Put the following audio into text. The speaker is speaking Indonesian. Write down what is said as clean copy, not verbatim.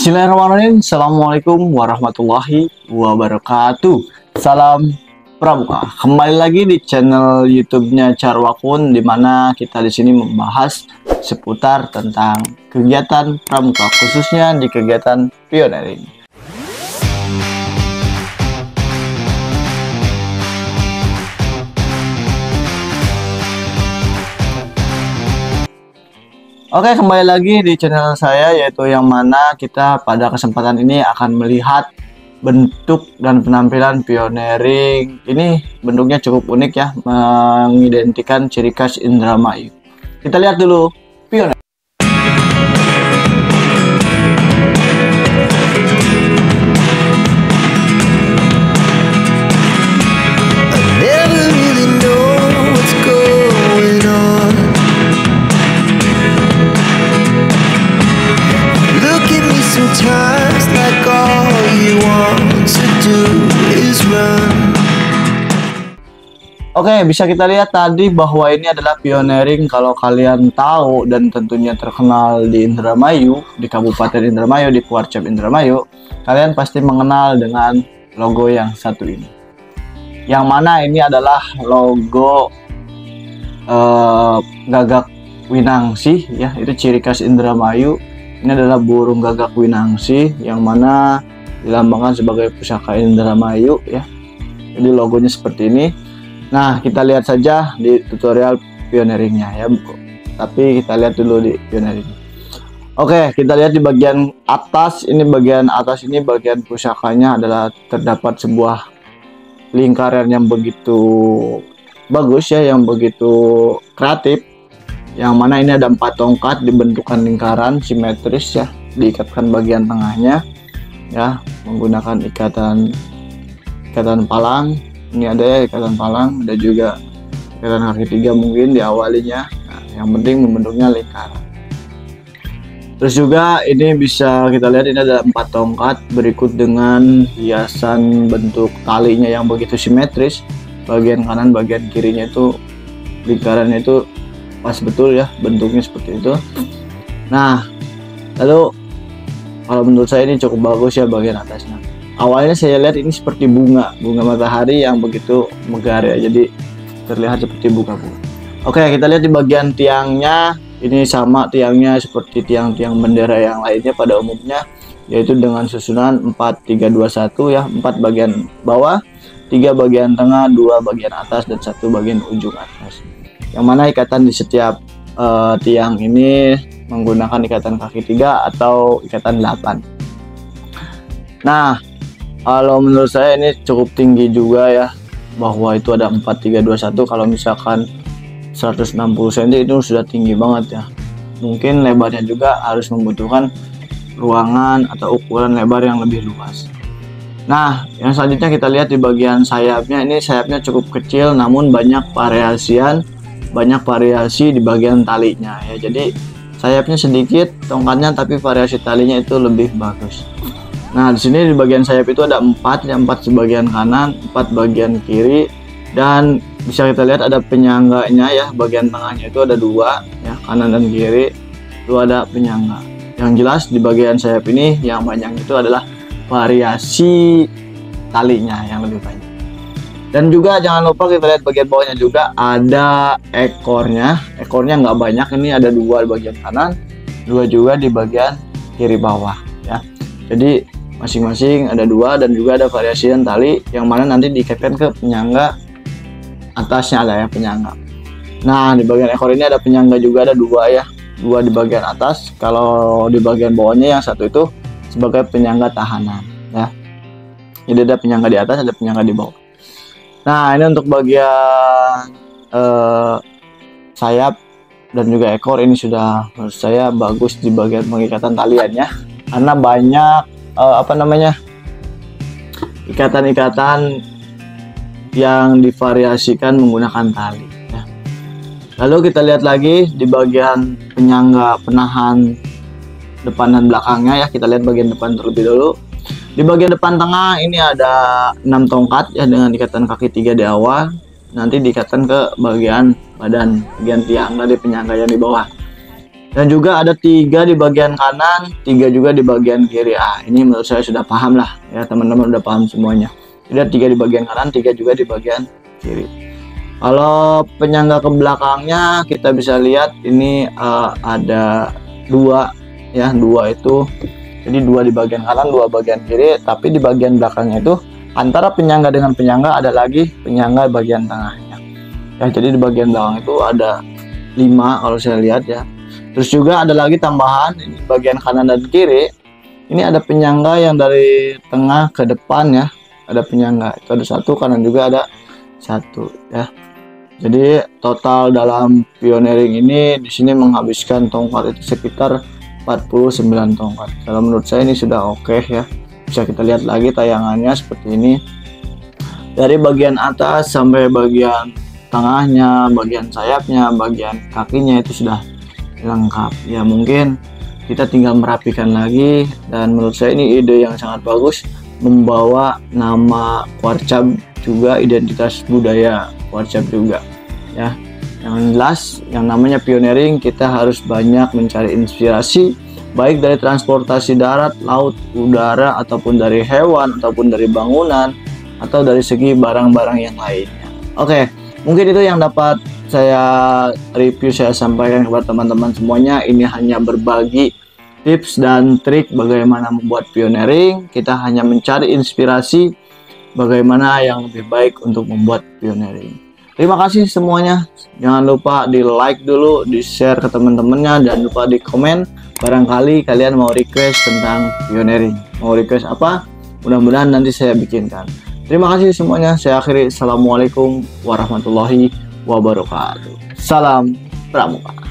Bismillahirrahmanirrahim. Assalamualaikum warahmatullahi wabarakatuh. Salam Pramuka. Kembali lagi di channel YouTube-nya Carwakun, di mana kita di sini membahas seputar tentang kegiatan Pramuka, khususnya di kegiatan pioneering. Oke, kembali lagi di channel saya, yaitu yang mana kita pada kesempatan ini akan melihat bentuk dan penampilan pioneering. Ini bentuknya cukup unik ya, mengidentikan ciri khas Indramayu. Kita lihat dulu pioneering. Oke, bisa kita lihat tadi bahwa ini adalah pioneering. Kalau kalian tahu dan tentunya terkenal di Indramayu, di Kabupaten Indramayu, di Kuarcap Indramayu, kalian pasti mengenal dengan logo yang satu ini. Yang mana ini adalah logo gagak winangsi ya, itu ciri khas Indramayu. Ini adalah burung gagak winangsi yang mana dilambangkan sebagai pusaka Indramayu ya. Jadi logonya seperti ini. Nah, kita lihat saja di tutorial pioneeringnya ya, tapi kita lihat dulu di pioneering. Oke, kita lihat di bagian atas. Ini bagian atas ini, bagian pusakanya adalah terdapat sebuah lingkaran yang begitu bagus ya, yang begitu kreatif, yang mana ini ada 4 tongkat dibentukkan lingkaran simetris ya, diikatkan bagian tengahnya ya menggunakan ikatan palang. Ini ada ya ikatan palang, ada juga ikatan kaki 3 mungkin diawalinya. Nah, yang penting membentuknya lingkaran. Terus juga ini bisa kita lihat ini ada 4 tongkat berikut dengan hiasan bentuk talinya yang begitu simetris. Bagian kanan, bagian kirinya itu lingkarannya itu pas betul ya, bentuknya seperti itu. Nah, lalu kalau menurut saya ini cukup bagus ya bagian atasnya. Awalnya saya lihat ini seperti bunga matahari yang begitu megar ya, jadi terlihat seperti bunga-bunga. Oke, kita lihat di bagian tiangnya. Ini sama tiangnya seperti tiang-tiang bendera yang lainnya pada umumnya, yaitu dengan susunan 4, 3, 2, 1 ya, 4 bagian bawah, 3 bagian tengah, 2 bagian atas, dan 1 bagian ujung atas. Yang mana ikatan di setiap tiang ini menggunakan ikatan kaki 3 atau ikatan 8. Nah, kalau menurut saya ini cukup tinggi juga ya, bahwa itu ada 4, 3, 2, 1. Kalau misalkan 160 cm itu sudah tinggi banget ya. Mungkin lebarnya juga harus membutuhkan ruangan atau ukuran lebar yang lebih luas. Nah, yang selanjutnya kita lihat di bagian sayapnya. Ini sayapnya cukup kecil namun banyak variasi di bagian talinya ya. Jadi sayapnya sedikit tongkatnya, tapi variasi talinya itu lebih bagus. Nah, di sini di bagian sayap itu ada 4 ya, 4 sebagian kanan, 4 bagian kiri, dan bisa kita lihat ada penyangganya ya. Bagian tengahnya itu ada 2 ya, kanan dan kiri itu ada penyangga. Yang jelas di bagian sayap ini yang banyak itu adalah variasi talinya yang lebih banyak. Dan juga jangan lupa kita lihat bagian bawahnya juga ada ekornya. Ekornya nggak banyak, ini ada 2 di bagian kanan, 2 juga di bagian kiri bawah ya. Jadi masing-masing ada 2, dan juga ada variasian tali yang mana nanti diikatkan ke penyangga atasnya, ada ya penyangga. Nah, di bagian ekor ini ada penyangga juga, ada 2 ya, 2 di bagian atas. Kalau di bagian bawahnya yang satu itu sebagai penyangga tahanan ya. Jadi ada penyangga di atas, ada penyangga di bawah. Nah, ini untuk bagian sayap dan juga ekor ini sudah menurut saya bagus di bagian pengikatan taliannya, karena banyak ikatan-ikatan yang divariasikan menggunakan tali ya. Lalu kita lihat lagi di bagian penyangga penahan depan dan belakangnya ya. Kita lihat bagian depan terlebih dulu. Di bagian depan tengah ini ada 6 tongkat ya, dengan ikatan kaki 3 di awal, nanti diikatkan ke bagian badan, bagian tiang dari penyangga yang di bawah. Dan juga ada 3 di bagian kanan, 3 juga di bagian kiri. Ini menurut saya sudah paham lah ya, teman-teman udah paham semuanya. Jadi ada 3 di bagian kanan, 3 juga di bagian kiri. Kalau penyangga ke belakangnya kita bisa lihat ini ada 2 ya, 2 itu. Jadi 2 di bagian kanan, 2 bagian kiri, tapi di bagian belakangnya itu antara penyangga dengan penyangga ada lagi penyangga bagian tengahnya. Ya, jadi di bagian belakang itu ada 5 kalau saya lihat ya. Terus juga ada lagi tambahan ini bagian kanan dan kiri. Ini ada penyangga yang dari tengah ke depan ya. Ada penyangga itu ada 1, kanan juga ada 1 ya. Jadi total dalam pioneering ini di sini menghabiskan tongkat itu sekitar 49 tongkat. Kalau menurut saya ini sudah oke ya. Bisa kita lihat lagi tayangannya seperti ini. Dari bagian atas sampai bagian tengahnya, bagian sayapnya, bagian kakinya itu sudah lengkap ya. Mungkin kita tinggal merapikan lagi, dan menurut saya ini ide yang sangat bagus, membawa nama Kwarcap juga, identitas budaya Kwarcap juga ya. Yang jelas yang namanya pioneering, kita harus banyak mencari inspirasi baik dari transportasi darat, laut, udara, ataupun dari hewan, ataupun dari bangunan, atau dari segi barang-barang yang lainnya. Oke, mungkin itu yang dapat saya review, saya sampaikan kepada teman-teman semuanya. Ini hanya berbagi tips dan trik bagaimana membuat pioneering. Kita hanya mencari inspirasi bagaimana yang lebih baik untuk membuat pioneering. Terima kasih semuanya. Jangan lupa di like dulu, di share ke teman-temannya, dan lupa di komen barangkali kalian mau request tentang pioneering. Mau request apa? Mudah-mudahan nanti saya bikinkan. Terima kasih semuanya. Saya akhiri. Assalamualaikum warahmatullahi wabarakatuh. Salam Pramuka.